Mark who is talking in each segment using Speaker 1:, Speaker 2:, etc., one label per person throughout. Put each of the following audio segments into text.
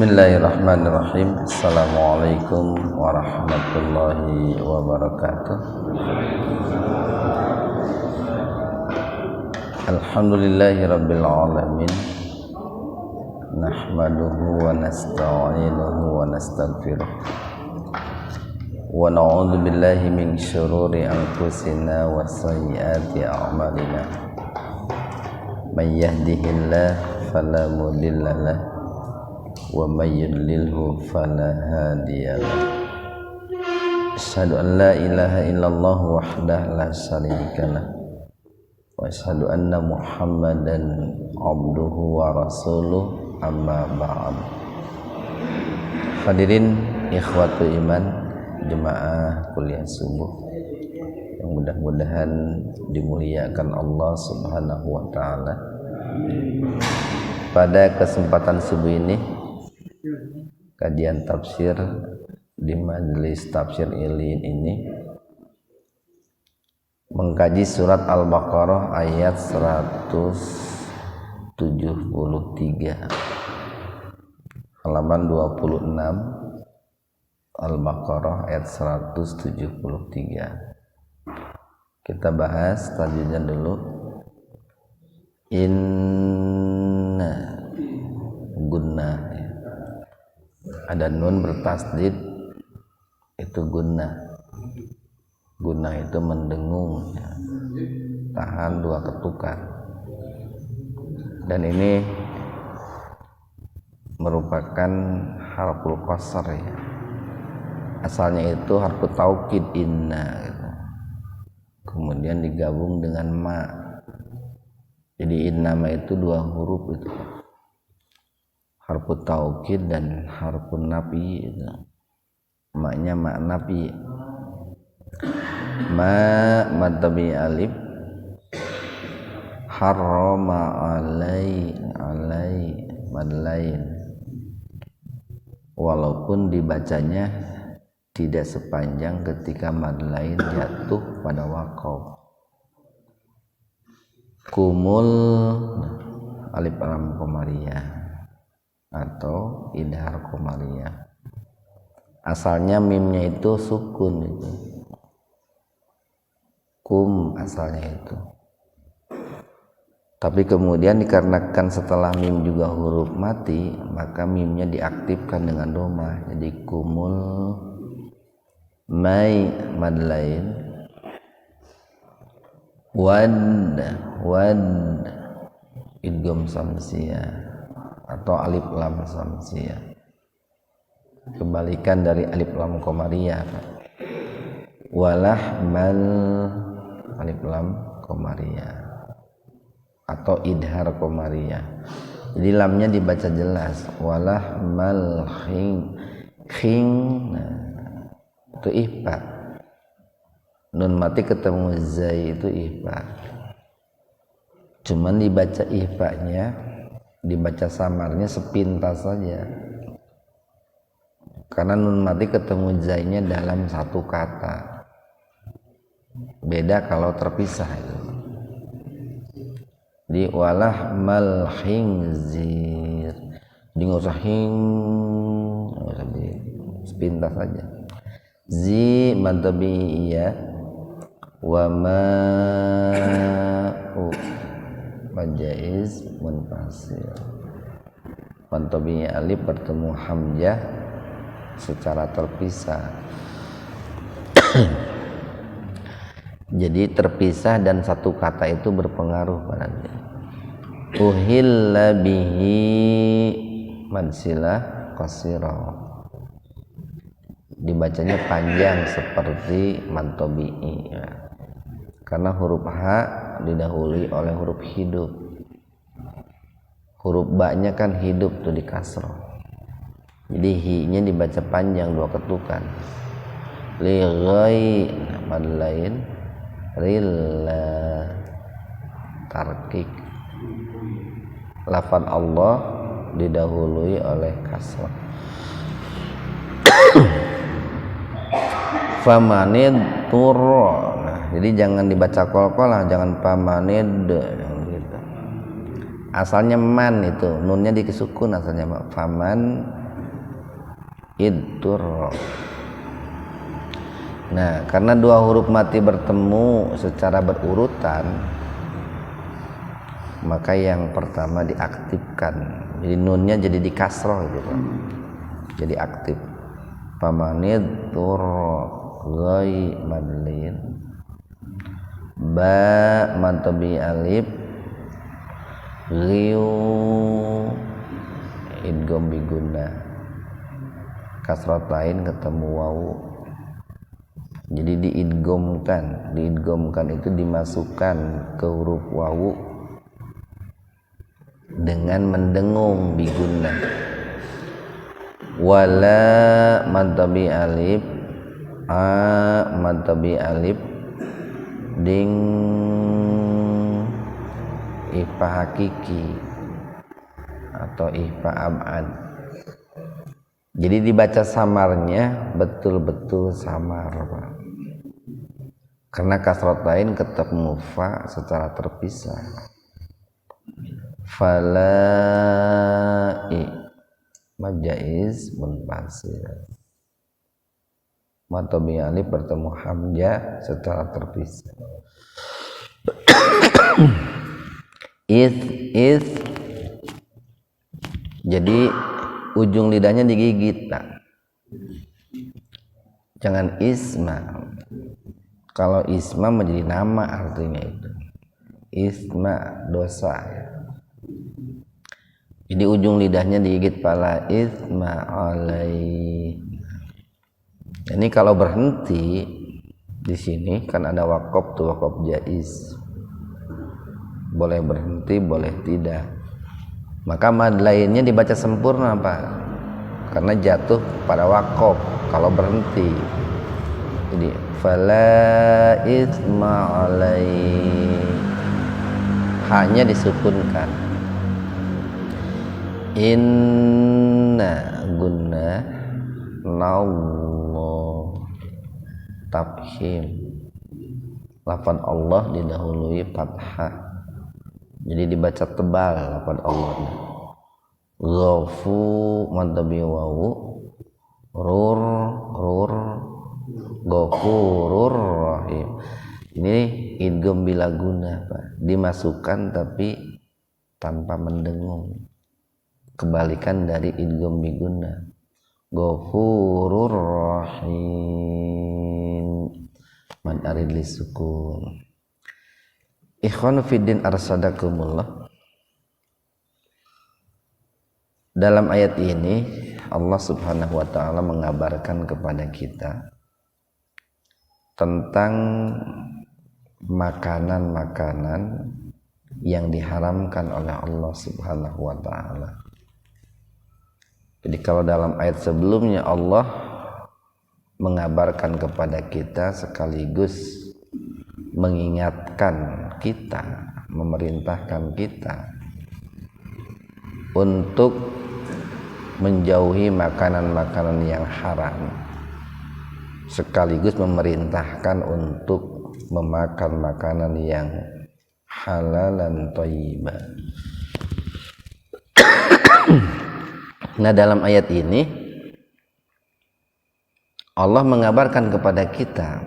Speaker 1: Bismillahirrahmanirrahim. Assalamualaikum warahmatullahi wabarakatuh. Alhamdulillahi rabbil alamin. Nahmaduhu wa nasta'inuhu wa nastaghfiruh. Wa na'udzu billahi min syururi anfusina wa sayyiati a'malina. May yahdihillahu fala mudhillalah wa may yudlilhu fala hadiyalah. Asyhadu an la ilaha illallah wahdahu la syarikalah wa asyhadu anna Muhammadan abduhu wa rasuluh, amma ba'd. Hadirin ikhwatu iman, jemaah kuliah subuh yang mudah-mudahan dimuliakan Allah Subhanahu wa taala. Pada kesempatan subuh ini kajian tafsir di majelis tafsir Ilin ini mengkaji surat Al-Baqarah ayat 173 halaman 26. Al-Baqarah ayat 173. Kita bahas tajwidnya dulu. Inna gunnah, ada nun bertasdid itu gunnah. Gunnah itu mendengung, tahan dua ketukan, dan ini merupakan harful qasr ya. Asalnya itu harfu taukid inna gitu. Kemudian digabung dengan ma. Jadi innama itu dua huruf itu, harfu taukid dan harfu nafi itu. Maknya ma nafi. Ma madtabi alif harrama alai madlain, walaupun dibacanya tidak sepanjang ketika madlain jatuh pada waqaf. Kumul alif lam qamariyah atau idhar qamariyah. Asalnya mimnya itu sukun itu. Kum asalnya itu. Tapi kemudian dikarenakan setelah mim juga huruf mati, maka mimnya diaktifkan dengan doma. Jadi kumul mai madlain wad idgham samsiyah atau alif lam samsiyah, kebalikan dari alif lam qamariyah. Walahmal alif lam qamariyah atau idhar qamariyah. Jadi lamnya dibaca jelas, walahmal khing, nah, itu ihfa. Nun mati ketemu zai itu ihfa. Cuman dibaca ihfa-nya, dibaca samarnya sepintas saja. Karena nun mati ketemu zai-nya dalam satu kata. Beda kalau terpisah itu. Di walah mal khinzir. Di enggak usah sepintas saja. Zi madtabi iya wa ma'u majaiz munfasil. Madtabi alif bertemu hamzah secara terpisah. Jadi terpisah dan satu kata itu berpengaruh pada dia. Uhilla bihi mansilah qasira. Dibacanya panjang seperti mantobi'i ya. Karena huruf H didahului oleh huruf hidup. Huruf ba-nya kan hidup tuh di kasroh. Jadi hi-nya dibaca panjang dua ketukan. Li ghai madlain rilla tarkik. Lafaz Allah didahului oleh kasroh. Famanid turro. Nah, jadi jangan dibaca qalqalah, jangan pamanid gitu. Asalnya man itu, nunnya disukun asalnya faman idtur. Nah, karena dua huruf mati bertemu secara berurutan, maka yang pertama diaktifkan. Jadi nunnya jadi dikasroh gitu. Jadi aktif. Pamanid tur ghai madlin. Ba mantabi alif riu idgham biguna. Kasratain ketemu wawu. Jadi diidghamkan itu dimasukkan ke huruf wawu dengan mendengung biguna. Wala mantabi alif mantabi alif ding ifa hakiki atau ifa abad. Jadi dibaca samarnya betul-betul samar, Pak. Karena kasratain ketemu fa secara terpisah. Falai majaiz munfasil. Matobi alif bertemu hamzah secara terpisah. Is jadi ujung lidahnya digigit, Pak. Jangan isma. Kalau isma menjadi nama artinya itu. Isma dosa. Jadi ujung lidahnya digigit, pala isma alai. Ini kalau berhenti di sini kan ada waqaf tuh, waqaf jaiz. Boleh berhenti, boleh tidak. Maka mad lainnya dibaca sempurna, Pak. Karena jatuh pada waqaf kalau berhenti. Jadi fala isma alai, hanya disukunkan. Inna gunna nallah tabhim. Lafaz Allah didahului fathah. Jadi dibaca tebal lafaz Allah. Ghafu mantabi wawu rur ghafurur rahim. Ini idgham bila guna, Pak. Dimasukkan tapi tanpa mendengung. Kebalikan dari idgham biguna. Ghafurur rahim. Mad arid lisukun. Ikhwanu fiddin arsadakumullah. Dalam ayat ini Allah Subhanahu wa taala mengabarkan kepada kita tentang makanan-makanan yang diharamkan oleh Allah Subhanahu wa taala. Jadi kalau dalam ayat sebelumnya Allah mengabarkan kepada kita sekaligus mengingatkan kita, memerintahkan kita untuk menjauhi makanan-makanan yang haram, sekaligus memerintahkan untuk memakan makanan yang halal dan thayyibah. Nah, dalam ayat ini Allah mengabarkan kepada kita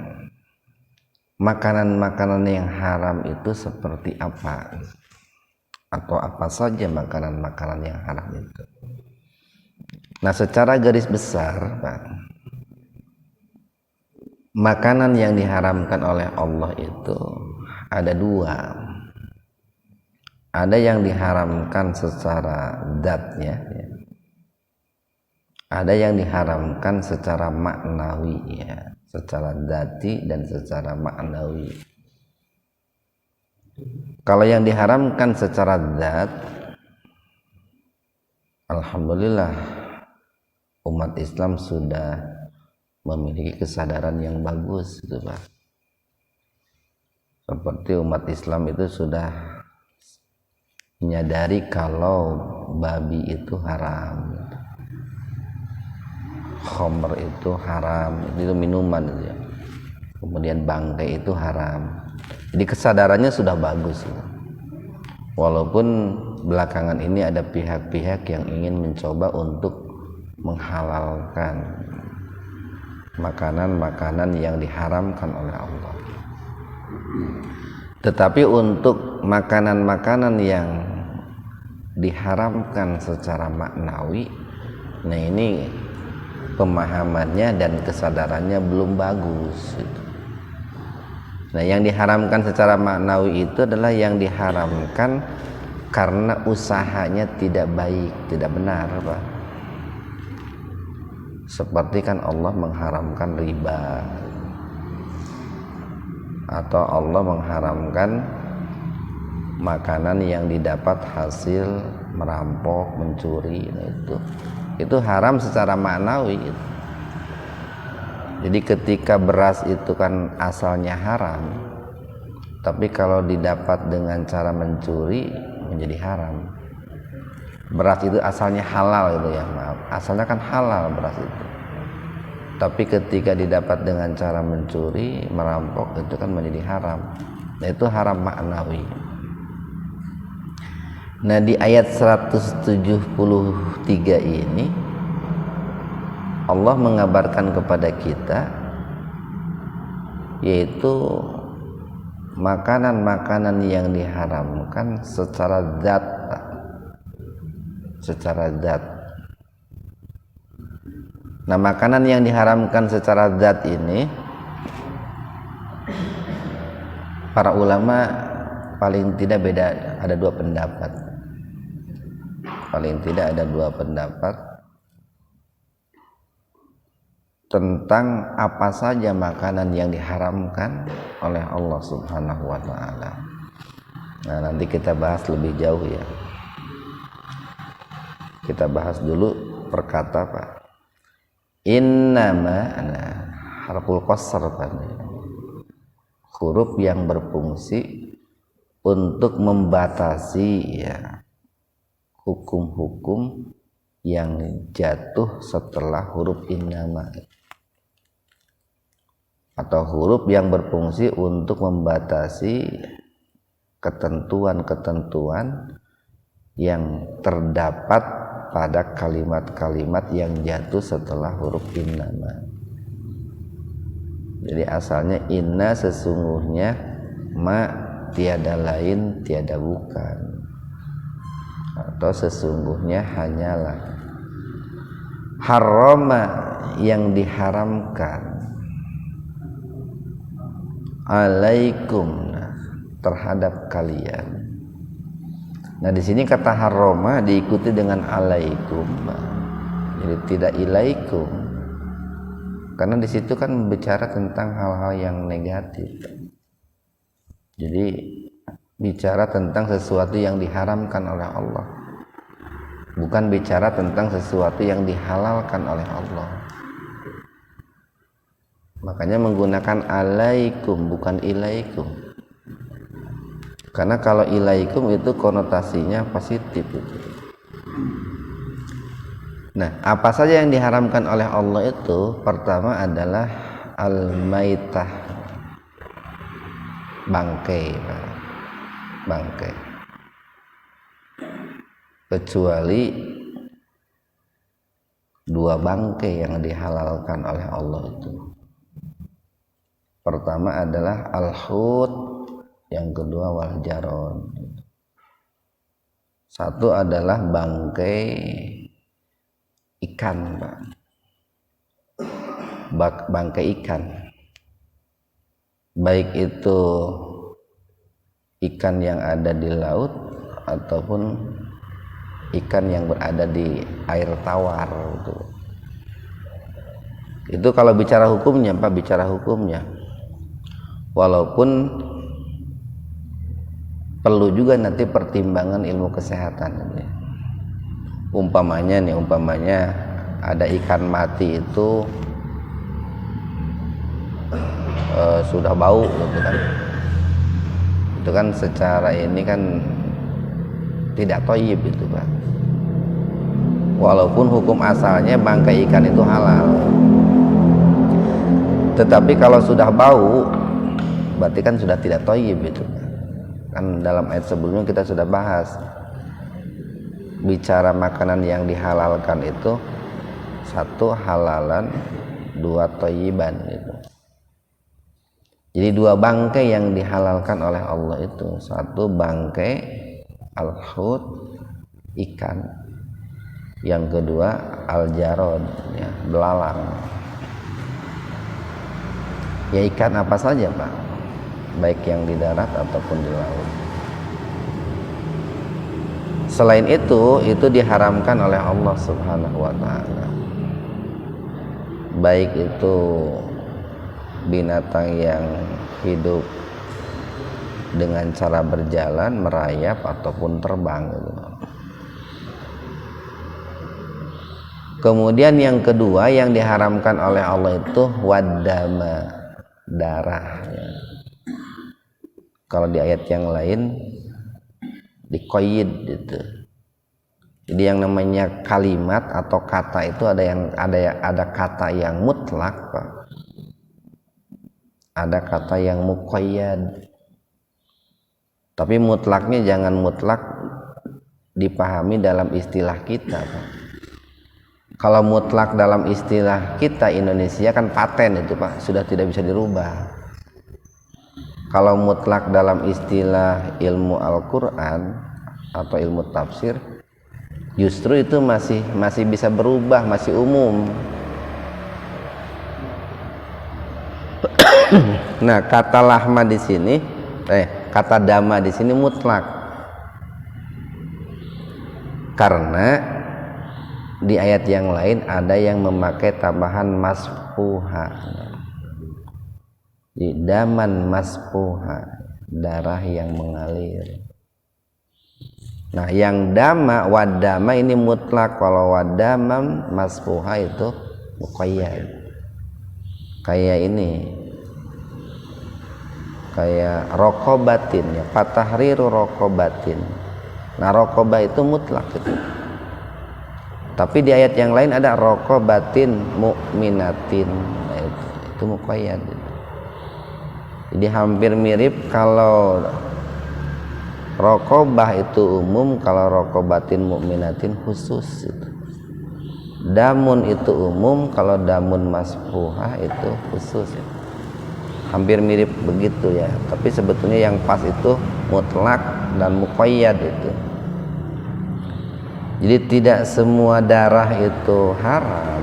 Speaker 1: makanan-makanan yang haram itu seperti apa, atau apa saja makanan-makanan yang haram itu. Nah, secara garis besar, Pak, makanan yang diharamkan oleh Allah itu ada dua. Ada yang diharamkan secara zatnya, ada yang diharamkan secara maknawi, ya, secara dzati dan secara maknawi. Kalau yang diharamkan secara zat, alhamdulillah umat Islam sudah memiliki kesadaran yang bagus, gitu, Pak. Seperti umat Islam itu sudah menyadari kalau babi itu haram, khamr itu haram, itu minuman itu ya. Kemudian bangkai itu haram. Jadi kesadarannya sudah bagus, gitu. Walaupun belakangan ini ada pihak-pihak yang ingin mencoba untuk menghalalkan makanan-makanan yang diharamkan oleh Allah. Tetapi untuk makanan-makanan yang diharamkan secara maknawi, nah ini pemahamannya dan kesadarannya belum bagus. Nah, yang diharamkan secara maknawi itu adalah yang diharamkan karena usahanya tidak baik, tidak benar, Pak. Seperti kan Allah mengharamkan riba, atau Allah mengharamkan makanan yang didapat hasil merampok, mencuri. Nah, itu haram secara maknawi. Jadi ketika beras itu kan asalnya haram, tapi kalau didapat dengan cara mencuri menjadi haram. Beras itu asalnya halal itu ya, maaf. Asalnya kan halal beras itu. Tapi ketika didapat dengan cara mencuri, merampok, itu kan menjadi haram. Nah, itu haram maknawi. Nah, di ayat 173 ini Allah mengabarkan kepada kita yaitu makanan-makanan yang diharamkan secara zat, secara zat. Nah, makanan yang diharamkan secara zat ini para ulama paling tidak beda, ada dua pendapat. Paling tidak ada dua pendapat tentang apa saja makanan yang diharamkan oleh Allah Subhanahu wa taala. Nah, nanti kita bahas lebih jauh ya. Kita bahas dulu perkata Pak. Innama, nah, harful qasr Pak. Huruf yang berfungsi untuk membatasi ya hukum-hukum yang jatuh setelah huruf innama, atau huruf yang berfungsi untuk membatasi ketentuan-ketentuan yang terdapat pada kalimat-kalimat yang jatuh setelah huruf innama. Jadi asalnya inna sesungguhnya, ma tiada lain tiada bukan, atau sesungguhnya hanyalah, harama yang diharamkan, alaikum terhadap kalian. Nah, di sini kata harama diikuti dengan alaikum, jadi tidak ilaikum, karena di situ kan bicara tentang hal-hal yang negatif. Jadi bicara tentang sesuatu yang diharamkan oleh Allah, bukan bicara tentang sesuatu yang dihalalkan oleh Allah. Makanya menggunakan alaikum bukan ilaikum, karena kalau ilaikum itu konotasinya positif. Nah, apa saja yang diharamkan oleh Allah itu pertama adalah al-maitah, bangkai, bangkai, kecuali dua bangkai yang dihalalkan oleh Allah itu. Pertama adalah al-hut, yang kedua wal jaron. Satu adalah bangkai ikan, bangkai ikan, baik itu ikan yang ada di laut ataupun ikan yang berada di air tawar. Itu kalau bicara hukumnya, Pak, bicara hukumnya. Walaupun perlu juga nanti pertimbangan ilmu kesehatan. Umpamanya ada ikan mati itu sudah bau gitu kan. Itu kan secara ini kan tidak thayyib itu, Pak. Walaupun hukum asalnya bangkai ikan itu halal, tetapi kalau sudah bau berarti kan sudah tidak thayyib itu. Kan dalam ayat sebelumnya kita sudah bahas, bicara makanan yang dihalalkan itu satu halalan, dua thayyiban gitu. Jadi dua bangkai yang dihalalkan oleh Allah itu, satu bangkai al-hut, ikan, yang kedua al-jarad, ya, belalang. Ya ikan apa saja Pak, baik yang di darat ataupun di laut. Selain itu diharamkan oleh Allah Subhanahu wa taala. Baik itu binatang yang hidup dengan cara berjalan, merayap ataupun terbang gitu. Kemudian yang kedua yang diharamkan oleh Allah itu waddama, darah ya. Kalau di ayat yang lain diqayyid gitu. Jadi yang namanya kalimat atau kata itu ada kata yang mutlak, Pak. Ada kata yang muqayyad. Tapi mutlaknya jangan mutlak dipahami dalam istilah kita, Pak. Kalau mutlak dalam istilah kita Indonesia kan paten itu Pak, sudah tidak bisa dirubah. Kalau mutlak dalam istilah ilmu Al-Quran atau ilmu tafsir, justru itu masih bisa berubah, masih umum. Nah, kata lahma di sini, kata dama di sini mutlak, karena di ayat yang lain ada yang memakai tambahan masfuha. Di daman masfuha, darah yang mengalir. Nah, yang dama wadama ini mutlak, kalau wadamam masfuha itu muqayyad. Kayak ini, kayak rokobatin ya, fatahriru rokobatin. Nah, rokobah itu mutlak itu. Tapi di ayat yang lain ada rokobatin mu'minatin, nah, itu muqayyad. Jadi hampir mirip, kalau rokobah itu umum, kalau rokobatin mu'minatin khusus itu. Damun itu umum, kalau damun masfuhah itu khusus itu. Hampir mirip begitu ya, tapi sebetulnya yang pas itu mutlak dan muqayyad itu. Jadi tidak semua darah itu haram,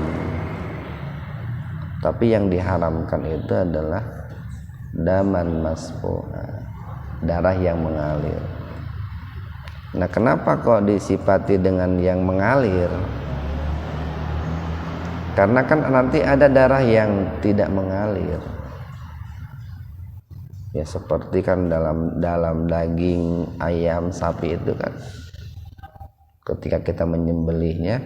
Speaker 1: tapi yang diharamkan itu adalah daman masfuha, darah yang mengalir. Nah, kenapa kok disifati dengan yang mengalir? Karena kan nanti ada darah yang tidak mengalir. Ya seperti kan dalam daging ayam, sapi itu kan, ketika kita menyembelihnya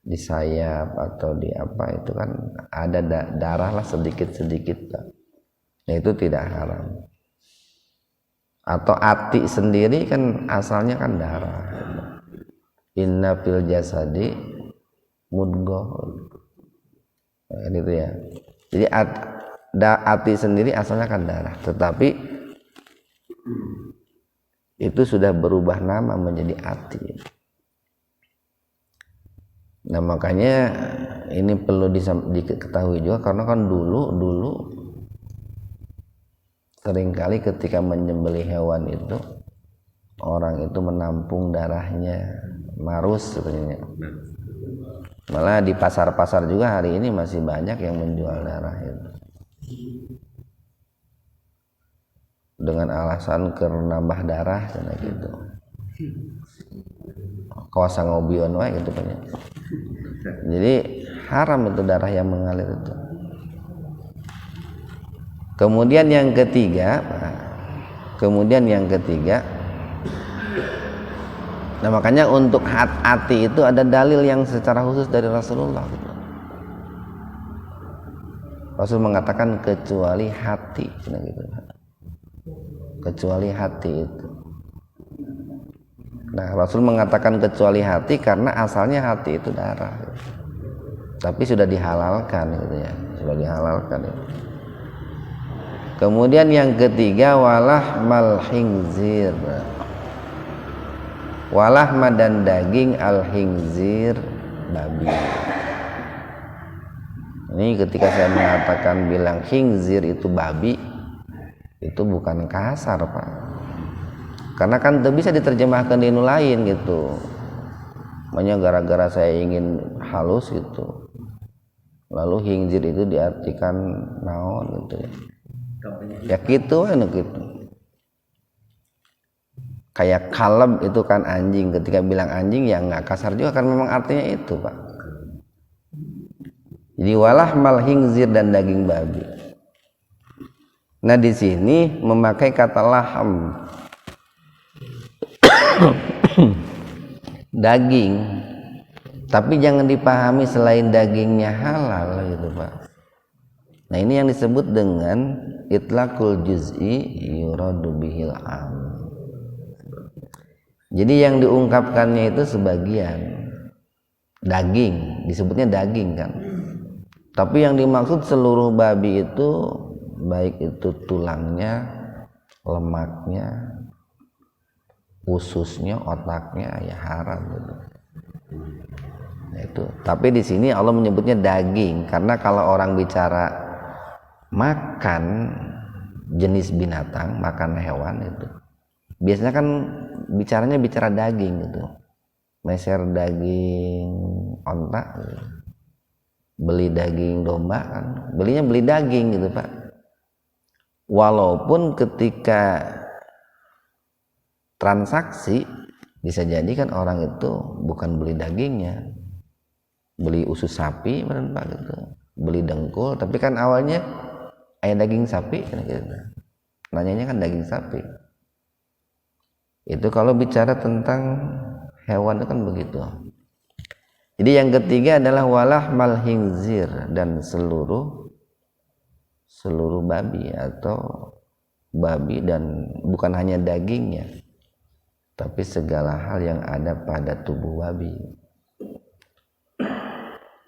Speaker 1: di sayap atau di apa itu kan ada darah lah sedikit-sedikit, nah itu tidak haram. Atau ati sendiri kan asalnya kan darah, inna fil jasadi mudghah, nah, itu ya. Jadi ati sendiri asalnya kan darah, tetapi itu sudah berubah nama menjadi ati. Nah, makanya ini perlu diketahui juga, karena kan dulu seringkali ketika menyembelih hewan itu orang itu menampung darahnya, marus sebenarnya. Malah di pasar-pasar juga hari ini masih banyak yang menjual darah itu dengan alasan karena nambah darah karena gitu. Kuasa ngobion wae gitu kan. Jadi haram itu darah yang mengalir itu. Kemudian yang ketiga, nah makanya untuk hati itu ada dalil yang secara khusus dari Rasulullah gitu. Rasul mengatakan kecuali hati, gitu. Kecuali hati itu. Nah, Rasul mengatakan kecuali hati karena asalnya hati itu darah, tapi sudah dihalalkan gitu ya, sudah dihalalkan. Ya. Kemudian yang ketiga, walahmal khinzir, walahma dan daging al khinzir, babi. Ini ketika saya mengatakan bilang khinzir itu babi, itu bukan kasar Pak, karena kan itu bisa diterjemahkan di lain gitu. Makanya gara-gara saya ingin halus gitu, lalu khinzir itu diartikan naon gitu ya gitu enak gitu. Kayak kalb itu kan anjing, ketika bilang anjing ya nggak kasar juga kan, memang artinya itu Pak. Jadi walahmal khinzir dan daging babi. Nah di sini memakai kata laham daging, tapi jangan dipahami selain dagingnya halal gitu Pak. Nah ini yang disebut dengan itlaqul juz'i yuradu bihil am. Jadi yang diungkapkannya itu sebagian daging, disebutnya daging kan. Tapi yang dimaksud seluruh babi itu, baik itu tulangnya, lemaknya, ususnya, otaknya, ya haram gitu. Nah, itu. Tapi di sini Allah menyebutnya daging, karena kalau orang bicara makan jenis binatang, makan hewan itu, biasanya kan bicara daging gitu. Meser daging onta gitu. Beli daging domba kan, belinya beli daging gitu Pak. Walaupun ketika transaksi bisa jadi kan orang itu bukan beli dagingnya, beli usus sapi Pak gitu, beli dengkul, tapi kan awalnya daging sapi kan gitu. Nanyanya kan daging sapi. Itu kalau bicara tentang hewan itu kan begitu. Jadi yang ketiga adalah walahmal khinzir, dan seluruh babi atau babi, dan bukan hanya dagingnya tapi segala hal yang ada pada tubuh babi.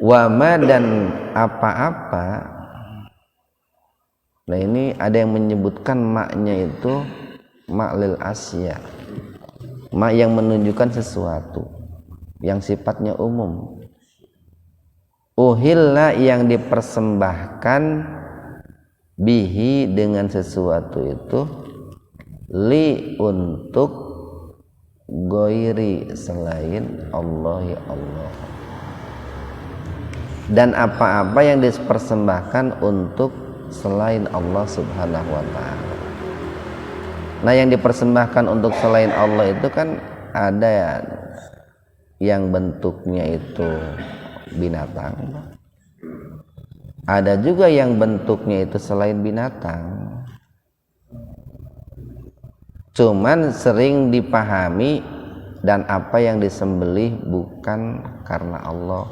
Speaker 1: Wama, dan apa-apa. Nah ini ada yang menyebutkan maknya itu maklil asya, mak yang menunjukkan sesuatu yang sifatnya umum. Uhilla, yang dipersembahkan bihi, dengan sesuatu itu, li, untuk, goiri, selain Allah ya Allah. Dan apa-apa yang dipersembahkan untuk selain Allah subhanahu wa ta'ala. Nah yang dipersembahkan untuk selain Allah itu kan ada ya, yang bentuknya itu binatang, ada juga yang bentuknya itu selain binatang. Cuman sering dipahami dan apa yang disembelih bukan karena Allah,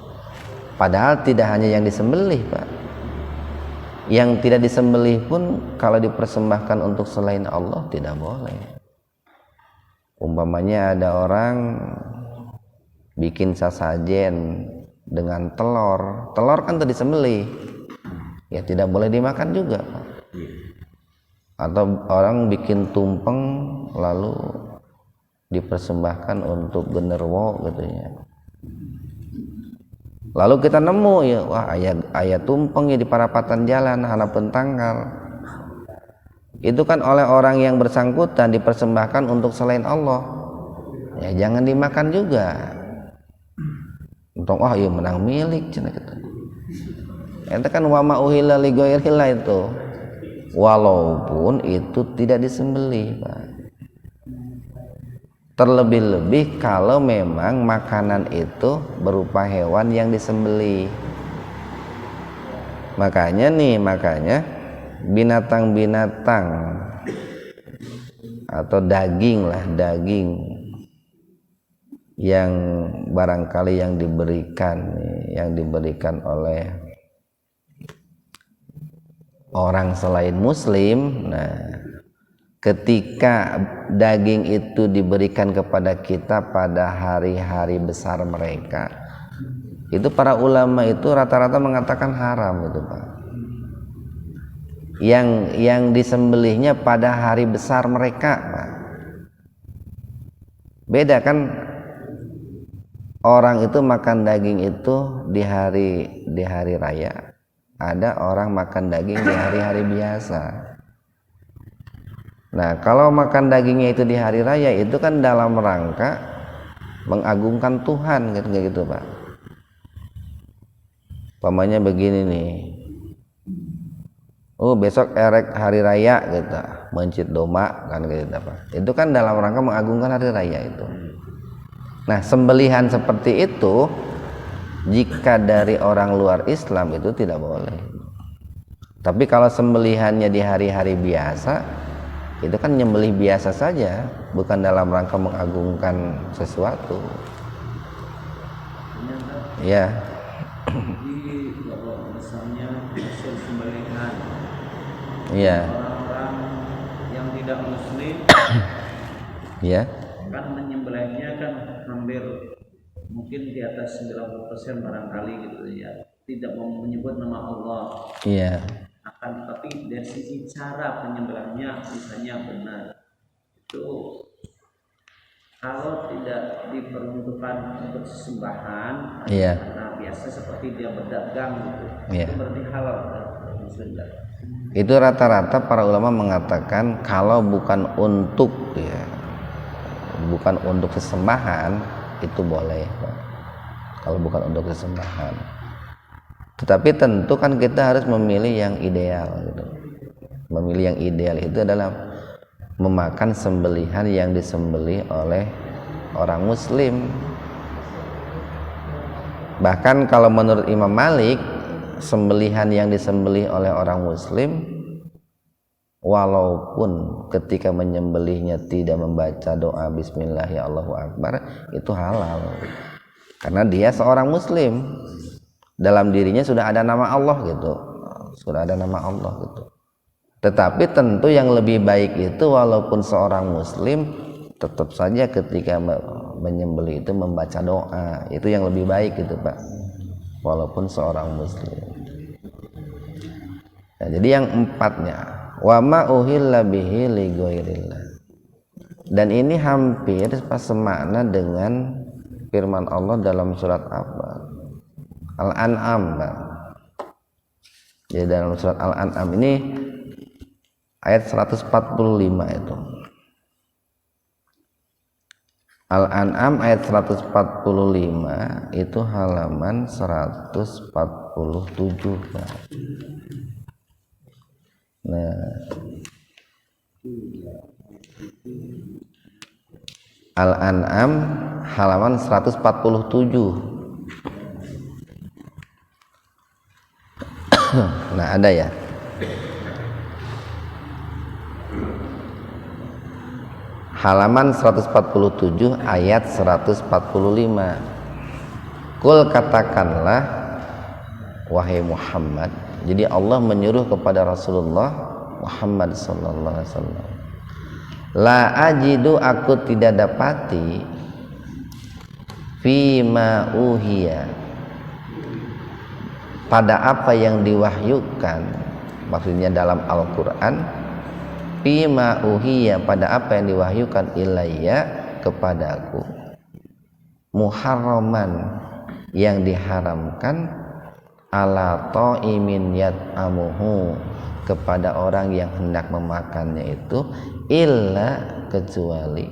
Speaker 1: padahal tidak hanya yang disembelih Pak, yang tidak disembelih pun kalau dipersembahkan untuk selain Allah tidak boleh. Umpamanya ada orang bikin sasajen dengan telur kan tadi disembelih, ya tidak boleh dimakan juga Pak. Atau orang bikin tumpeng lalu dipersembahkan untuk genderuwo katanya. Lalu kita nemu ya, wah ayat tumpeng ya di parapatan jalan hanapeun tanggal. Itu kan oleh orang yang bersangkutan dipersembahkan untuk selain Allah. Ya jangan dimakan juga. Untung iya menang milik cenah kita. Itu kan wa ma uhilla li ghairillah itu. Walaupun itu tidak disembelih, Pak. Terlebih-lebih kalau memang makanan itu berupa hewan yang disembelih. Makanya binatang-binatang atau daging yang barangkali yang diberikan oleh orang selain muslim. Nah, ketika daging itu diberikan kepada kita pada hari-hari besar mereka, itu para ulama itu rata-rata mengatakan haram itu, Pak. Yang disembelihnya pada hari besar mereka, Pak. Beda kan orang itu makan daging itu di hari raya, ada orang makan daging di hari-hari biasa. Nah, kalau makan dagingnya itu di hari raya itu kan dalam rangka mengagungkan Tuhan gitu Pak. Pamannya begini nih, besok erek hari raya gitu, mencit domba kan gitu Pak. Itu kan dalam rangka mengagungkan hari raya itu. Nah, sembelihan seperti itu jika dari orang luar Islam itu tidak boleh. Tapi kalau sembelihannya di hari-hari biasa, itu kan nyembelih biasa saja, bukan dalam rangka mengagungkan sesuatu. Ya.
Speaker 2: Jadi kalau misalnya hasil sembelihan
Speaker 1: Iya.
Speaker 2: orang-orang yang tidak muslim
Speaker 1: Iya.
Speaker 2: kan menyembelihnya kan hampir mungkin di atas 90% barangkali gitu ya, tidak mau menyebut nama Allah.
Speaker 1: Iya.
Speaker 2: Akan tapi dari sisi cara penyembelihnya misalnya benar, itu kalau tidak diperuntukkan untuk sesembahan,
Speaker 1: Iya.
Speaker 2: nah biasa seperti dia berdagang gitu,
Speaker 1: Iya.
Speaker 2: itu berarti halal kan? Bismillah.
Speaker 1: Itu rata-rata para ulama mengatakan kalau bukan untuk bukan untuk sesembahan itu boleh, kalau bukan untuk sesembahan. Tetapi tentu kan kita harus memilih yang ideal gitu. Memilih yang ideal itu adalah memakan sembelihan yang disembelih oleh orang muslim. Bahkan kalau menurut Imam Malik, sembelihan yang disembelih oleh orang muslim walaupun ketika menyembelihnya tidak membaca doa bismillah ya Allahu akbar, itu halal. Karena dia seorang muslim, dalam dirinya sudah ada nama Allah gitu. Sudah ada nama Allah gitu. Tetapi tentu yang lebih baik itu walaupun seorang muslim tetap saja ketika menyembelih itu membaca doa, itu yang lebih baik gitu Pak, walaupun seorang muslim. Nah, jadi yang empatnya wa ma uhilla bihi li ghairillah, dan ini hampir semakna dengan firman Allah dalam surat apa? Al-An'am Pak. Jadi dalam surat Al-An'am ini ayat 145 itu. Al-An'am ayat 145 itu halaman 147 Pak. Nah, Al-An'am halaman 147. Nah, ada ya. Halaman 147 ayat 145. Kul katakanlah wahai Muhammad. Jadi Allah menyuruh kepada Rasulullah Muhammad sallallahu alaihi wasallam. La ajidu, aku tidak dapati fima uhiya, pada apa yang diwahyukan, maksudnya dalam Al-Qur'an, fima uhiya, pada apa yang diwahyukan ilayya, kepadaku, muharraman, yang diharamkan, ala ta'imin yat'amuhu, kepada orang yang hendak memakannya itu, illa, kecuali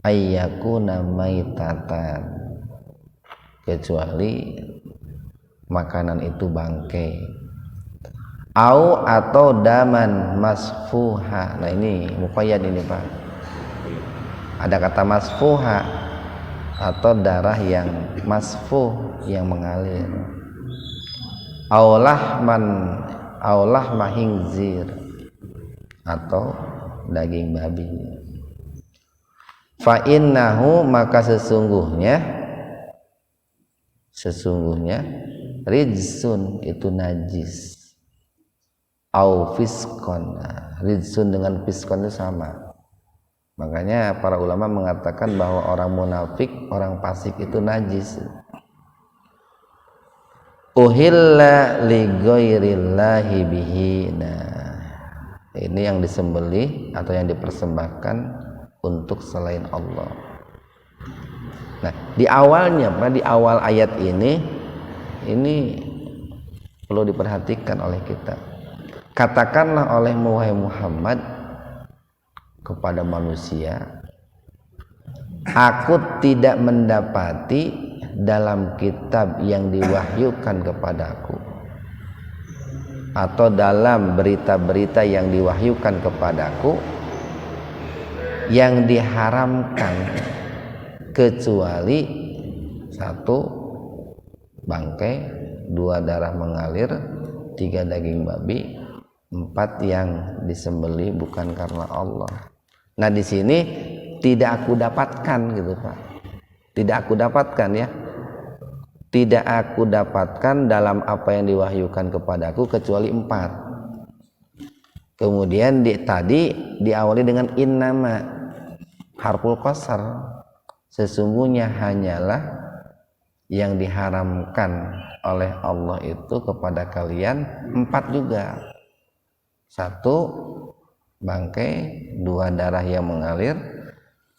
Speaker 1: ayyakuna maitatan, kecuali makanan itu bangkai, au atau daman masfuha. Nah ini muqayyad ini Pak, ada kata masfuha atau darah yang masfuh, yang mengalir, aulah mahingzir, atau daging babi. Fa innahu, maka sesungguhnya rijsun, itu najis, au fiskon. Rijsun dengan fiskon itu sama. Makanya para ulama mengatakan bahwa orang munafik, orang fasik itu najis. Uhilla li ghairillahi bihi. Nah, ini yang disembelih atau yang dipersembahkan untuk selain Allah. Nah, di awalnya, di awal ayat ini perlu diperhatikan oleh kita. Katakanlah oleh wahai Muhammad kepada manusia, aku tidak mendapati dalam kitab yang diwahyukan kepadaku atau dalam berita-berita yang diwahyukan kepadaku yang diharamkan kecuali 1 bangkai, 2 darah mengalir, 3 daging babi, 4 yang disembelih bukan karena Allah. Nah, di sini tidak aku dapatkan gitu Pak. Tidak aku dapatkan ya. Tidak aku dapatkan dalam apa yang diwahyukan kepadaku kecuali 4. Kemudian tadi diawali dengan innama harful qasar. Sesungguhnya hanyalah yang diharamkan oleh Allah itu kepada kalian 4 juga. 1 bangkai, 2 darah yang mengalir,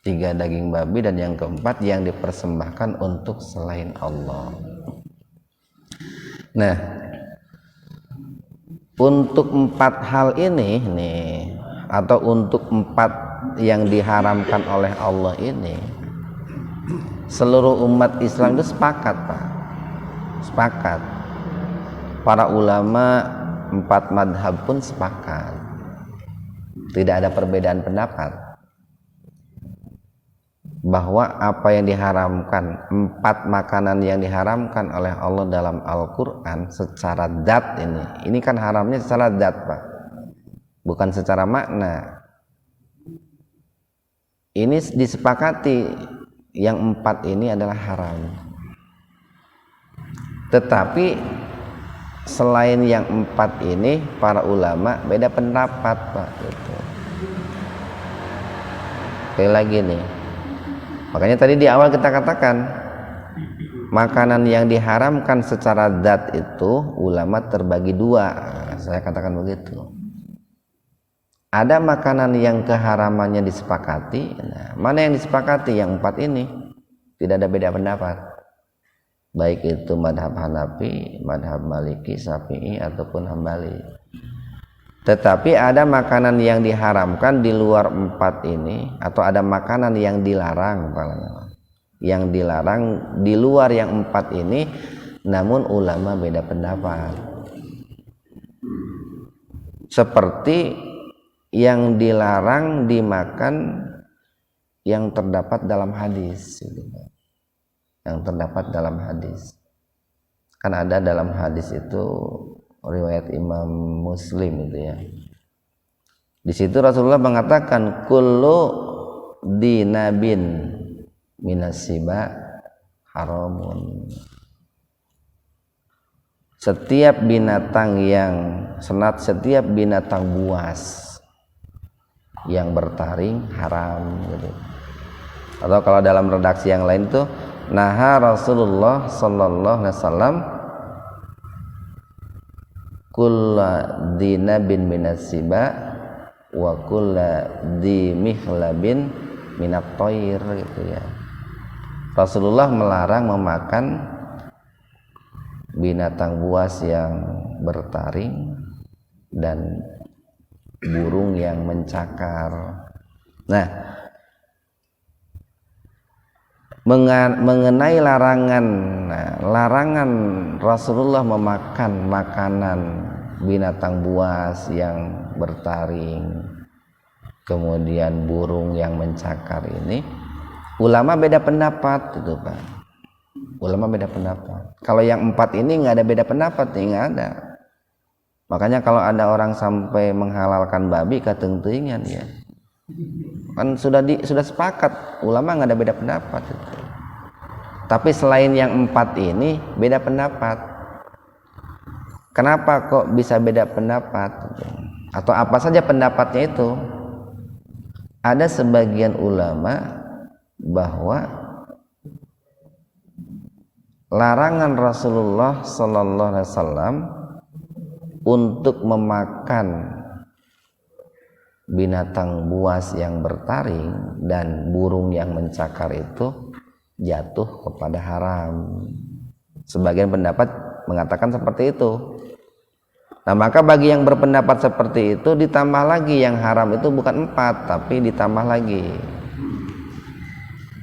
Speaker 1: 3 daging babi, dan yang keempat yang dipersembahkan untuk selain Allah. Nah, untuk 4 hal ini nih, atau untuk 4 yang diharamkan oleh Allah ini, seluruh umat Islam itu sepakat Pak. Sepakat. Para ulama 4 madhab pun sepakat. Tidak ada perbedaan pendapat bahwa apa yang diharamkan, 4 makanan yang diharamkan oleh Allah dalam Al-Quran secara dat ini kan haramnya secara dat Pak, bukan secara makna. Ini disepakati yang 4 ini adalah haram. Tetapi selain yang 4 ini, para ulama beda pendapat Pak. Gitu. Sekali lagi nih, makanya tadi di awal kita katakan makanan yang diharamkan secara zat itu ulama terbagi 2. Saya katakan begitu. Ada makanan yang keharamannya disepakati. Nah, mana yang disepakati? Yang 4 ini tidak ada beda pendapat, baik itu madhab Hanafi, madhab Maliki, Syafi'i ataupun Hambali. Tetapi ada makanan yang diharamkan di luar 4 ini, atau ada makanan yang dilarang, yang dilarang di luar yang 4 ini, namun ulama beda pendapat. Seperti yang dilarang dimakan yang terdapat dalam hadis, yang terdapat dalam hadis. Kan ada dalam hadis itu riwayat Imam Muslim itu ya. Di situ Rasulullah mengatakan kullu dinabin minasiba haramun. Setiap binatang yang senat, setiap binatang buas yang bertaring haram gitu. Atau kalau dalam redaksi yang lain tuh naha Rasulullah sallallahu alaihi wasallam kulla dinabin minasiba wa kulla dimikhlabin minat toir gitu ya. Rasulullah melarang memakan binatang buas yang bertaring dan burung yang mencakar. Nah, mengenai larangan Rasulullah memakan makanan binatang buas yang bertaring, kemudian burung yang mencakar ini, ulama beda pendapat itu Pak. Ulama beda pendapat. Kalau yang 4 ini nggak ada beda pendapat, nggak ada. Makanya kalau ada orang sampai menghalalkan babi katengtingan ya, kan sudah sepakat, ulama nggak ada beda pendapat itu. Tapi selain yang 4 ini beda pendapat. Kenapa kok bisa beda pendapat? Atau apa saja pendapatnya itu? Ada sebagian ulama bahwa larangan Rasulullah sallallahu alaihi wasallam untuk memakan binatang buas yang bertaring dan burung yang mencakar itu jatuh kepada haram. Sebagian pendapat mengatakan seperti itu. Nah, maka bagi yang berpendapat seperti itu ditambah lagi yang haram itu bukan 4 tapi ditambah lagi,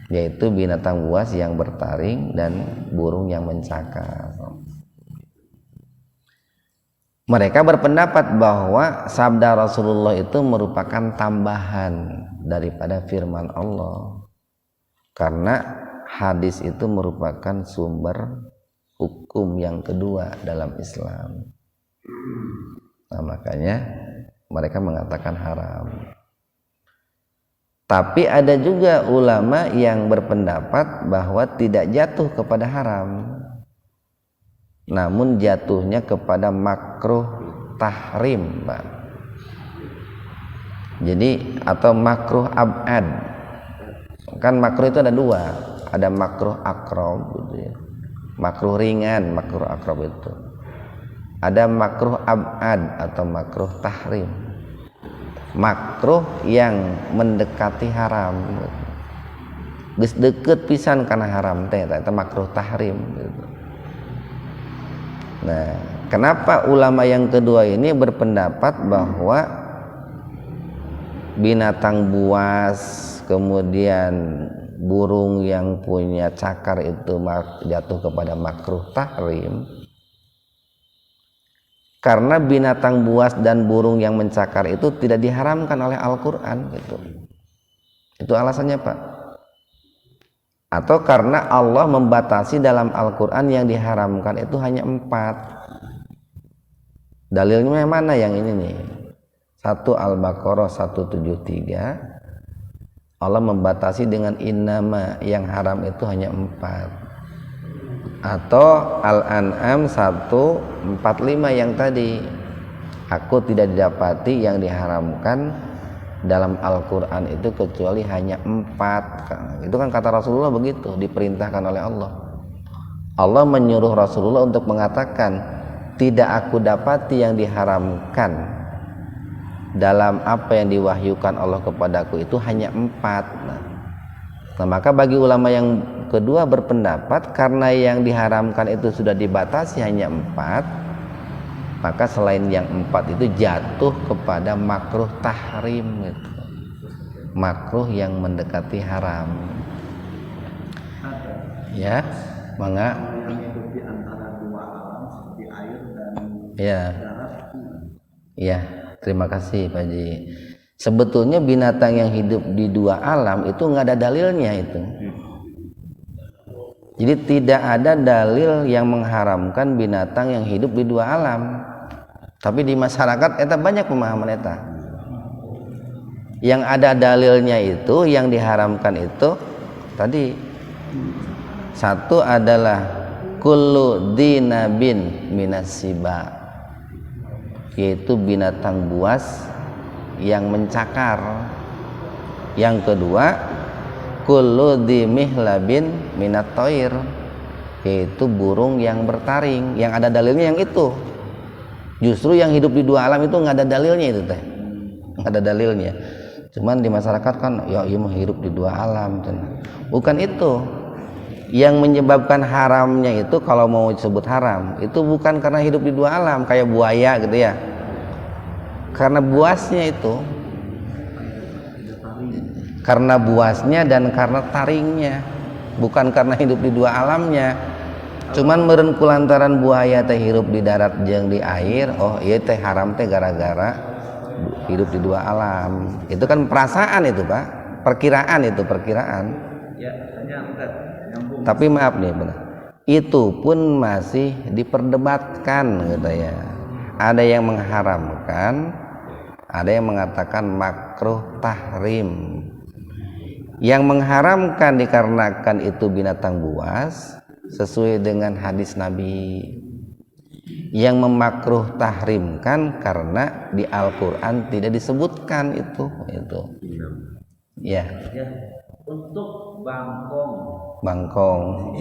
Speaker 1: yaitu binatang buas yang bertaring dan burung yang mencakar. Mereka berpendapat bahwa sabda Rasulullah itu merupakan tambahan daripada firman Allah, karena hadis itu merupakan sumber hukum yang kedua dalam Islam. Nah, makanya mereka mengatakan haram. Tapi ada juga ulama yang berpendapat bahwa tidak jatuh kepada haram, namun jatuhnya kepada makruh tahrim, Pak. Jadi atau makruh abad. Kan makruh itu ada 2, ada makruh akrob gitu ya. Makruh ringan, makruh akrob itu. Ada makruh abad atau makruh tahrim. Makruh yang mendekati haram. Geus deukeut pisan kana haram teh, eta makruh tahrim gitu. Nah, kenapa ulama yang kedua ini berpendapat bahwa binatang buas kemudian burung yang punya cakar itu jatuh kepada makruh tahrim? Karena binatang buas dan burung yang mencakar itu tidak diharamkan oleh Al-Quran gitu. Itu alasannya, Pak. Atau karena Allah membatasi dalam Al-Quran yang diharamkan itu hanya 4. Dalilnya mana yang ini nih? 1 Al-Baqarah 173. Allah membatasi dengan innama, yang haram itu hanya 4. Atau Al-An'am 145 yang tadi, aku tidak didapati yang diharamkan dalam Al-Quran itu kecuali hanya 4. Itu kan kata Rasulullah begitu, diperintahkan oleh Allah. Allah menyuruh Rasulullah untuk mengatakan, tidak aku dapati yang diharamkan dalam apa yang diwahyukan Allah kepadaku itu hanya 4. Nah, maka bagi ulama yang kedua berpendapat karena yang diharamkan itu sudah dibatasi hanya 4, maka selain yang 4 itu jatuh kepada makruh tahrim gitu. Makruh yang mendekati haram. Ya, mangga.
Speaker 2: Yang hidup di antara 2 alam seperti air dan darat.
Speaker 1: Ya, terima kasih Pak Ji. Sebetulnya binatang yang hidup di 2 alam itu nggak ada dalilnya itu. Jadi tidak ada dalil yang mengharamkan binatang yang hidup di 2 alam. Tapi di masyarakat eta banyak pemahaman eta. Yang ada dalilnya itu, yang diharamkan itu tadi 1 adalah kullu dinabin minasiba, yaitu binatang buas yang mencakar. Yang kedua, kullu dimihlabin minat toir, yaitu burung yang bertaring. Yang ada dalilnya yang itu. Justru yang hidup di 2 alam itu nggak ada dalilnya itu teh, nggak ada dalilnya. Cuman di masyarakat kan ya iya mah hidup di 2 alam. Bukan itu yang menyebabkan haramnya itu. Kalau mau disebut haram itu bukan karena hidup di 2 alam kayak buaya gitu ya, karena buasnya itu, karena buasnya dan karena taringnya, bukan karena hidup di 2 alamnya. Cuman meureun kulantaran buaya teh hidup di darat jeung di air, oh ieu teh haram teh gara-gara hidup di 2 alam. Itu kan perasaan itu, Pak. Perkiraan itu, perkiraan.
Speaker 2: Ya, tanya enggak nyambung.
Speaker 1: Tapi maaf nih, benar. Itu pun masih diperdebatkan gitu ya. Ada yang mengharamkan, ada yang mengatakan makruh tahrim. Yang mengharamkan dikarenakan itu binatang buas sesuai dengan hadis Nabi. Yang memakruh tahrimkan karena di Al-Quran tidak disebutkan itu. Ya.
Speaker 2: Ya, untuk bangkong.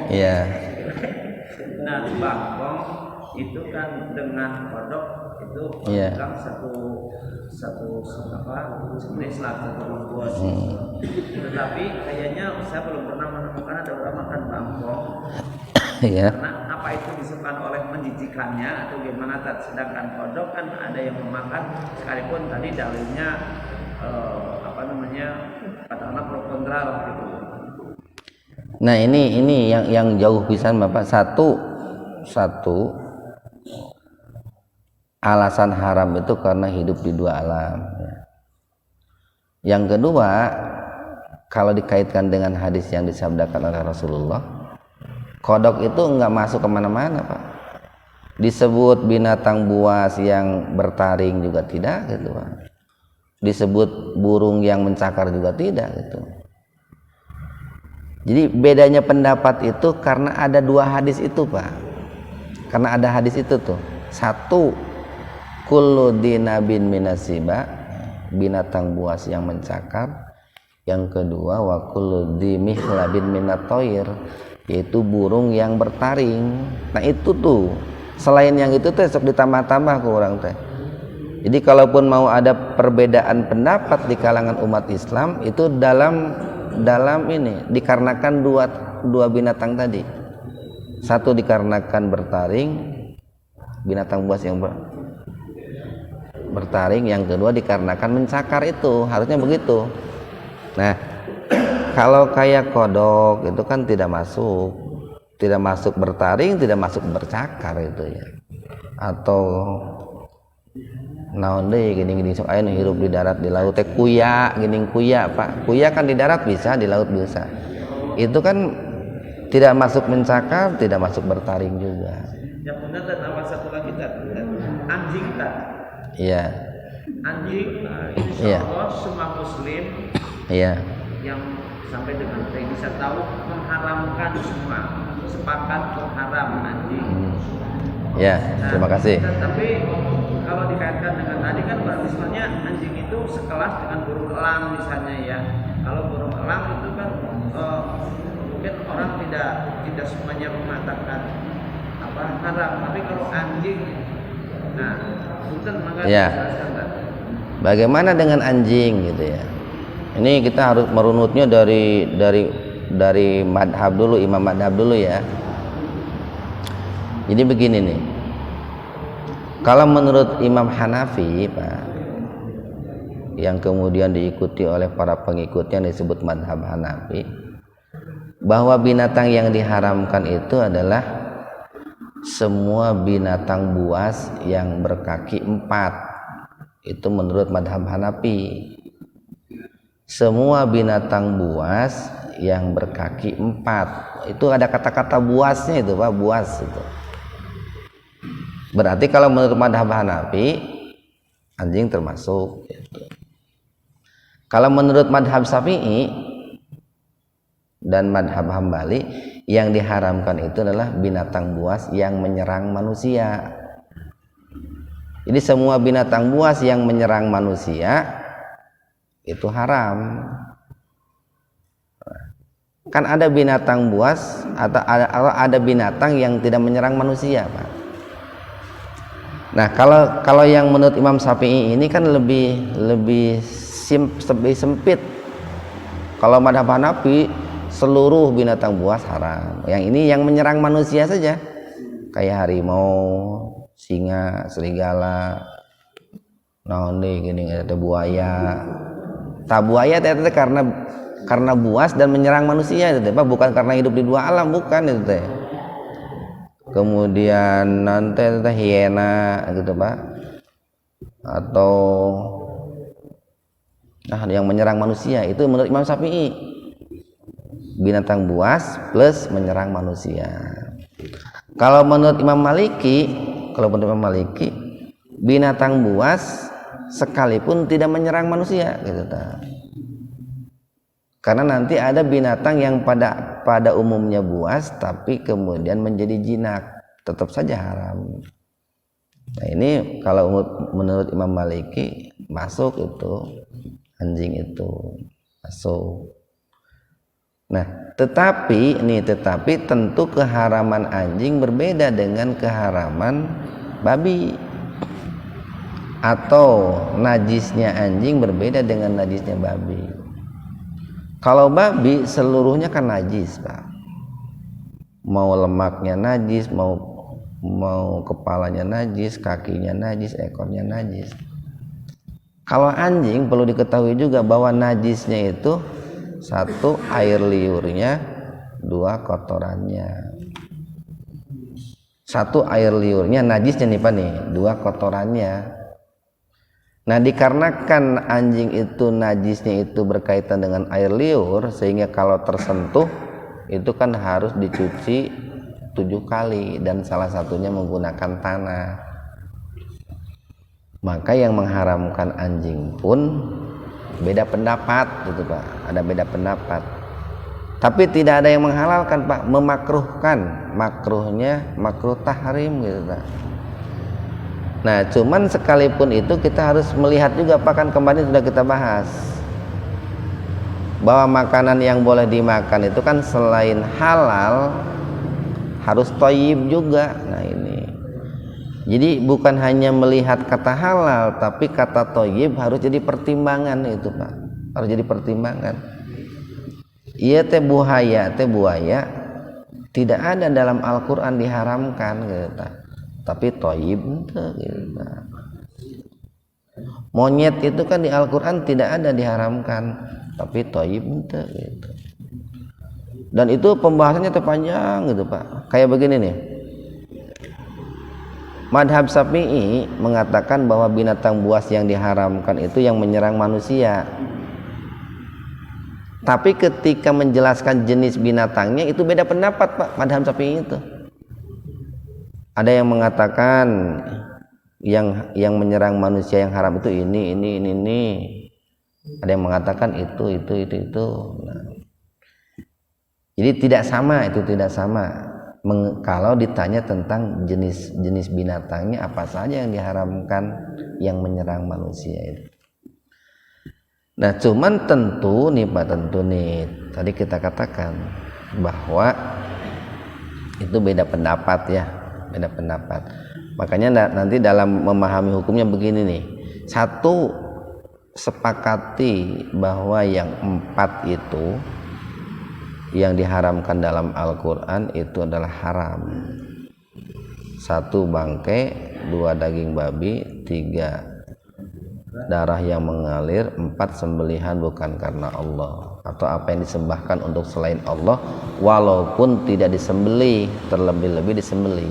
Speaker 1: Ya.
Speaker 2: Nah, bangkong itu kan dengan kodok itu bilang satu jenis lah, satu rumput. Tetapi kayaknya saya belum pernah menemukan ada orang makan bangkong. Karena apa itu disebabkan oleh menjijikannya atau gimana? Sedangkan kodok kan ada yang memakan, sekalipun tadi dalilnya katakanlah pro kontra lah gitu.
Speaker 1: Nah ini yang jauh pisan Bapak. Satu alasan haram itu karena hidup di dua alam. Yang kedua, kalau dikaitkan dengan hadis yang disabdakan oleh Rasulullah, kodok itu enggak masuk kemana-mana Pak. Disebut binatang buas yang bertaring juga tidak gitu Pak. Disebut burung yang mencakar juga tidak gitu. Jadi bedanya pendapat itu karena ada dua hadis itu Pak. Karena ada hadis itu tuh. Satu, kullu dinabin minasiba, binatang buas yang mencakar. Yang kedua, wa kullu dimihlabin minatoir, yaitu burung yang bertaring. Nah itu tuh. Selain yang itu tuh sok ditambah-tambah ke orang teh. Jadi kalaupun mau ada perbedaan pendapat di kalangan umat Islam itu dalam ini dikarenakan dua binatang tadi. Satu dikarenakan bertaring, binatang buas yang bertaring, yang kedua dikarenakan mencakar, itu harusnya begitu. Nah, kalau kayak kodok itu kan tidak masuk bertaring, tidak masuk bercakar itu ya. Atau naon deui gini sok aya nu hirup di darat di laut teh kuya Pak. Kuya kan di darat bisa, di laut bisa. Itu kan tidak masuk mencakar, tidak masuk bertaring juga.
Speaker 2: Ya benar. Dan awal satu lagi anjing tak?
Speaker 1: Iya.
Speaker 2: Anjing insyaallah semua muslim yang sampai dengan saya bisa tahu mengharamkan semua, sepakat haram anjing.
Speaker 1: Ya, terima kasih.
Speaker 2: Tapi kalau dikaitkan dengan tadi kan berarti sebenarnya anjing itu sekelas dengan burung elang misalnya ya. Kalau burung elang itu kan mungkin orang tidak semuanya mengatakan haram, tapi kalau anjing, nah punten mangga dijelaskan.
Speaker 1: Bagaimana dengan anjing gitu ya? Ini kita harus merunutnya dari madhab dulu, imam madhab dulu ya. Jadi begini nih, kalau menurut Imam Hanafi Pak, yang kemudian diikuti oleh para pengikutnya yang disebut madhab Hanafi, bahwa binatang yang diharamkan itu adalah semua binatang buas yang berkaki 4. Itu menurut madhab Hanafi. Semua binatang buas yang berkaki 4. Itu ada kata-kata buasnya itu Pak, buas itu. Berarti kalau menurut madhab Hanafi anjing termasuk gitu. Kalau menurut madhab Syafi'i dan madhab Hambali, yang diharamkan itu adalah binatang buas yang menyerang manusia. Jadi semua binatang buas yang menyerang manusia itu haram. Kan ada binatang buas atau ada binatang yang tidak menyerang manusia Pak. Nah, kalau yang menurut Imam Syafi'i ini kan lebih sempit. Kalau madhab Hanafi seluruh binatang buas haram. Yang ini yang menyerang manusia saja, kayak harimau, singa, serigala, naon deui gini ada buaya. Buaya itu karena buas dan menyerang manusia itu Pak, bukan karena hidup di dua alam, bukan itu teh. Kemudian nanti hiena gitu Pak, atau yang menyerang manusia itu menurut Imam Syafi'i binatang buas plus menyerang manusia. Kalau menurut Imam Maliki, binatang buas sekalipun tidak menyerang manusia gitu Pak. Karena nanti ada binatang yang pada umumnya buas tapi kemudian menjadi jinak, tetap saja haram. Nah ini kalau menurut Imam Maliki masuk itu, anjing itu masuk. Nah, tetapi tentu keharaman anjing berbeda dengan keharaman babi, atau najisnya anjing berbeda dengan najisnya babi. Kalau babi seluruhnya kan najis, Pak. Mau lemaknya najis, mau kepalanya najis, kakinya najis, ekornya najis. Kalau anjing perlu diketahui juga bahwa najisnya itu satu air liurnya, dua kotorannya. Satu air liurnya najisnya nih Pak nih, dua kotorannya. Nah, dikarenakan anjing itu najisnya itu berkaitan dengan air liur, sehingga kalau tersentuh itu kan harus dicuci 7 kali dan salah satunya menggunakan tanah. Maka yang mengharamkan anjing pun beda pendapat gitu Pak, ada beda pendapat. Tapi tidak ada yang menghalalkan Pak, memakruhkan, makruhnya makruh tahrim gitu Pak. Nah, cuman sekalipun itu kita harus melihat juga Pak, kan kemarin sudah kita bahas bahwa makanan yang boleh dimakan itu kan selain halal harus thayyib juga. Nah ini, jadi bukan hanya melihat kata halal, tapi kata thayyib harus jadi pertimbangan itu Pak, harus jadi pertimbangan. Iya teh buaya tidak ada dalam Al-Quran diharamkan gitu, tapi thayyib gitu. Monyet itu kan di Al-Quran tidak ada diharamkan, tapi thayyib gitu. Dan itu pembahasannya terpanjang gitu Pak. Kayak begini nih, Madhab Syafi'i mengatakan bahwa binatang buas yang diharamkan itu yang menyerang manusia. Tapi ketika menjelaskan jenis binatangnya itu beda pendapat Pak, Madhab Syafi'i itu. Ada yang mengatakan yang menyerang manusia yang haram itu ini. Ada yang mengatakan itu. Nah, jadi tidak sama. Kalau ditanya tentang jenis binatangnya apa saja yang diharamkan yang menyerang manusia itu. Nah, cuman tentu nih Pak, tadi kita katakan bahwa itu beda pendapat ya, beda pendapat. Makanya nanti dalam memahami hukumnya begini nih. Satu, sepakati bahwa yang 4 itu yang diharamkan dalam Al-Quran itu adalah haram. 1 bangkai, 2 daging babi, 3 darah yang mengalir, 4 sembelihan bukan karena Allah, atau apa yang disembahkan untuk selain Allah walaupun tidak disembelih, terlebih-lebih disembelih.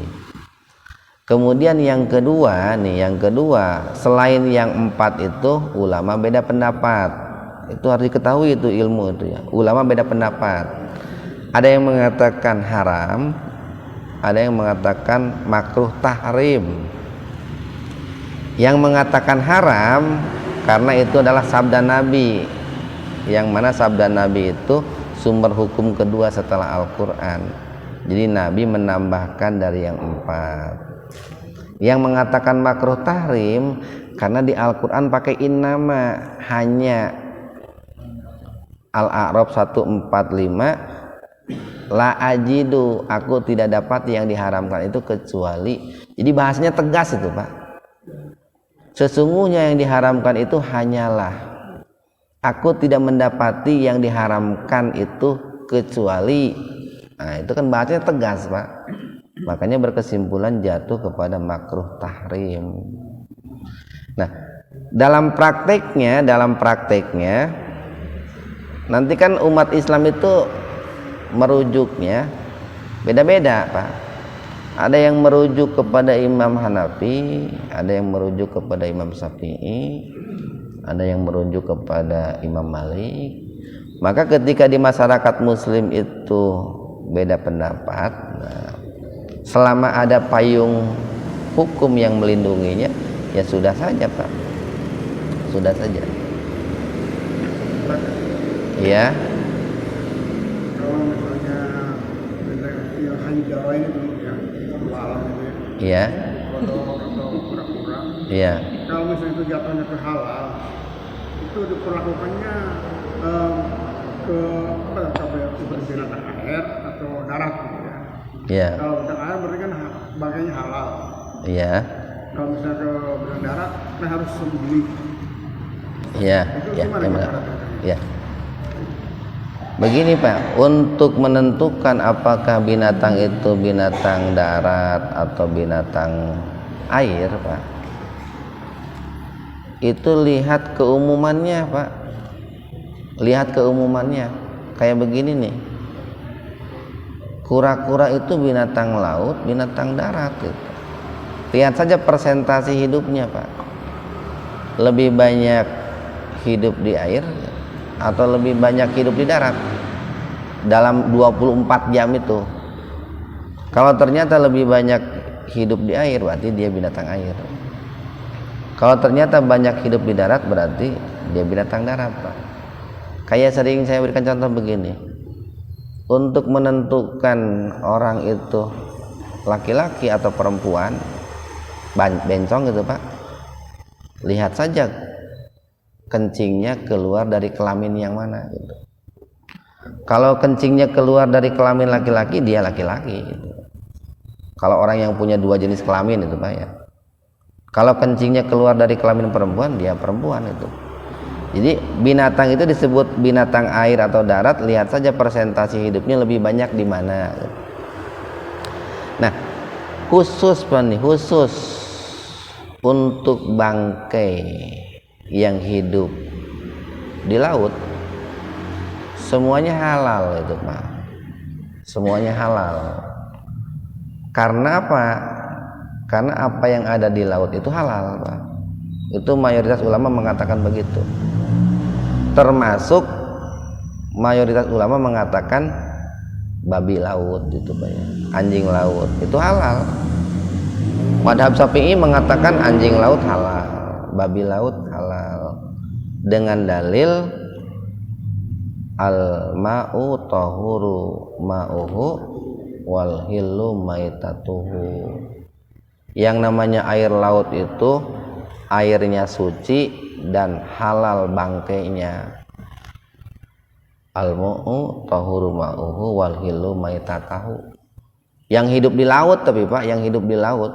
Speaker 1: Kemudian yang kedua, selain yang 4 itu ulama beda pendapat. Itu harus diketahui, itu ilmu itu ya. Ulama beda pendapat. Ada yang mengatakan haram, ada yang mengatakan makruh tahrim. Yang mengatakan haram karena itu adalah sabda Nabi, yang mana sabda Nabi itu sumber hukum kedua setelah Al-Quran. Jadi Nabi menambahkan dari yang 4. Yang mengatakan makruh tahrim karena di Al-Quran pakai innama, hanya Al-A'raf 145, la ajidu, aku tidak dapat yang diharamkan itu kecuali. Jadi bahasanya tegas itu Pak. Sesungguhnya yang diharamkan itu hanyalah, aku tidak mendapati yang diharamkan itu kecuali. Nah, itu kan bahasanya tegas Pak. Makanya berkesimpulan jatuh kepada makruh tahrim. Nah, dalam prakteknya nanti kan umat Islam itu merujuknya beda-beda Pak. Ada yang merujuk kepada Imam Hanafi, ada yang merujuk kepada Imam Syafi'i, ada yang merujuk kepada Imam Malik. Maka ketika di masyarakat muslim itu beda pendapat, nah, selama ada payung hukum yang melindunginya, ya sudah saja Pak, sudah saja ya.
Speaker 3: Kalau misalnya yang hanya Jawa ini dulu ya, alam itu
Speaker 1: ya,
Speaker 3: kodok atau kura-kura,
Speaker 1: ya.
Speaker 3: kalau misalnya itu jatuhnya ke halal, itu diperlakukannya ke binatang air atau darat gitu ya.
Speaker 1: Iya.
Speaker 3: Kalau binatang air berarti kan bagainya halal.
Speaker 1: Iya.
Speaker 3: Kalau misalnya ke binatang darat, kan harus sembelih.
Speaker 1: Iya.
Speaker 3: Itu
Speaker 1: Iya.
Speaker 3: gimana
Speaker 1: Iya.
Speaker 3: cara?
Speaker 1: Iya. Begini Pak, untuk menentukan apakah binatang itu binatang darat atau binatang air Pak, itu lihat keumumannya Pak. Lihat keumumannya. Kayak begini nih, kura-kura itu binatang laut, binatang darat gitu. Lihat saja persentase hidupnya Pak, lebih banyak hidup di air atau lebih banyak hidup di darat dalam 24 jam itu. Kalau ternyata lebih banyak hidup di air, berarti dia binatang air. Kalau ternyata banyak hidup di darat, berarti dia binatang darat Pak. Kayak sering saya berikan contoh begini, untuk menentukan orang itu laki-laki atau perempuan, bencong gitu Pak, lihat saja kencingnya keluar dari kelamin yang mana gitu. Kalau kencingnya keluar dari kelamin laki-laki, dia laki-laki gitu. Kalau orang yang punya dua jenis kelamin itu Pak ya. Kalau kencingnya keluar dari kelamin perempuan, dia perempuan itu. Jadi binatang itu disebut binatang air atau darat, lihat saja persentase hidupnya lebih banyak di mana. Nah, khusus Pak nih, khusus untuk bangkai yang hidup di laut, semuanya halal itu Pak. Semuanya halal. Karena apa? Karena apa yang ada di laut itu halal Pak. Itu mayoritas ulama mengatakan begitu. Termasuk mayoritas ulama mengatakan babi laut itu Pak ya. Anjing laut itu halal. Madhab Syafi'i mengatakan anjing laut halal, babi laut halal, dengan dalil al-ma'u tahuru ma'uhu wal hillu maitatuhu. Yang namanya air laut itu airnya suci dan halal bangkainya. Al-ma'u tahuru ma'uhu wal hillu maitatahu. Yang hidup di laut tapi Pak, yang hidup di laut.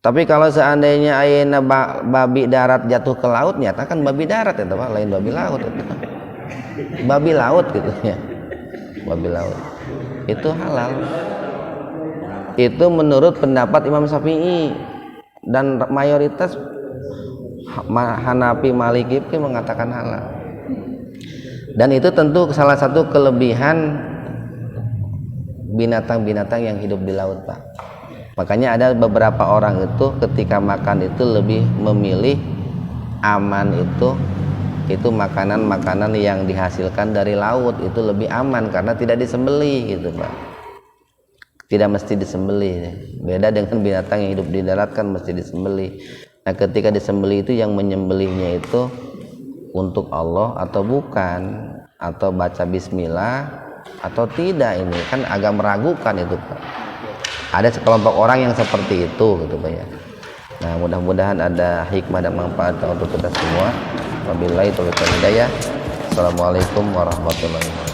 Speaker 1: Tapi kalau seandainya ayeuna babi darat jatuh ke laut, nyatakan babi darat ya Pak, lain babi laut itu. Babi laut gitu ya. Babi laut. Itu halal. Itu menurut pendapat Imam Syafi'i dan mayoritas Hanafi Maliki mengatakan halal. Dan itu tentu salah satu kelebihan binatang-binatang yang hidup di laut Pak. Makanya ada beberapa orang itu ketika makan itu lebih memilih aman itu makanan-makanan yang dihasilkan dari laut, itu lebih aman karena tidak disembelih gitu Pak. Tidak mesti disembelih. Beda dengan binatang yang hidup di darat kan mesti disembelih. Nah, ketika disembelih itu yang menyembelihnya itu untuk Allah atau bukan, atau baca bismillah atau tidak, ini kan agak meragukan itu Pak. Ada sekelompok orang yang seperti itu gitu Pak ya. Nah, mudah-mudahan ada hikmah dan manfaat untuk kita semua. Wabillahi taufiq wal hidayah. Assalamualaikum warahmatullahi wabarakatuh.